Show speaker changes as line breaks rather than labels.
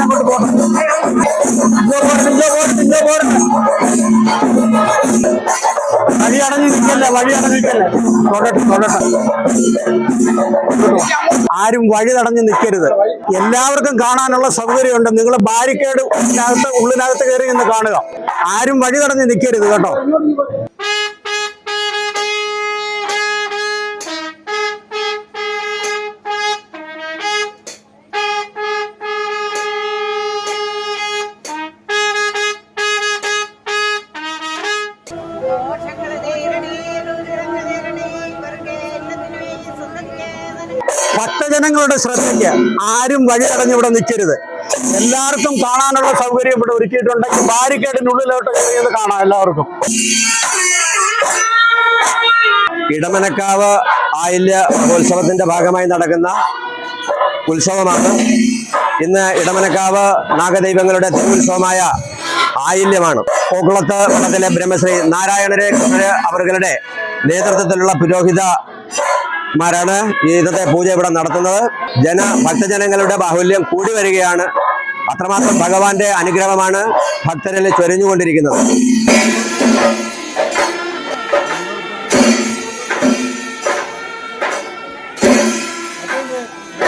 അങ്ങോട്ട് പോകണം. വഴി അടഞ്ഞു നിൽക്കല്ലേ, വഴി അടഞ്ഞിരിക്കല്ലേ. ആരും വഴി തടഞ്ഞു നിൽക്കരുത്. എല്ലാവർക്കും കാണാനുള്ള സൗകര്യമുണ്ട്. നിങ്ങൾ ബാരിക്കേഡ് ഉള്ളിനകത്ത് കയറി നിന്ന് കാണുക. ആരും വഴി തടഞ്ഞു നിൽക്കരുത് കേട്ടോ. ഭക്തജനങ്ങളുടെ ശ്രദ്ധയ്ക്ക് ആരും വഴി തടഞ്ഞ് ഇവിടെ നിൽക്കരുത്. എല്ലാവർക്കും കാണാനുള്ള സൗകര്യം ഇവിടെ ഒരുക്കിയിട്ടുണ്ടെങ്കിൽ ബാരിക്കേഡിനുള്ളിലോട്ട് കയറിയത് കാണാം എല്ലാവർക്കും.
ഇടമനക്കാവ് ആയില്യ മഹോത്സവത്തിന്റെ ഭാഗമായി നടക്കുന്ന ഉത്സവമാണ്. ഇന്ന് ഇടമനക്കാവ് നാഗദൈവങ്ങളുടെ തിരുവുത്സവമായ ആയില്യമാണ്. കോക്കുളത്ത് മഠത്തിലെ ബ്രഹ്മശ്രീ നാരായണരെ അവരുടെ നേതൃത്വത്തിലുള്ള പുരോഹിതന്മാരാണ് ഇന്നത്തെ പൂജ ഇവിടെ നടത്തുന്നത്. ഭക്തജനങ്ങളുടെ ബാഹുല്യം കൂടി വരികയാണ്. അത്രമാത്രം ഭഗവാന്റെ അനുഗ്രഹമാണ് ഭക്തരിൽ ചൊരിഞ്ഞുകൊണ്ടിരിക്കുന്നത്.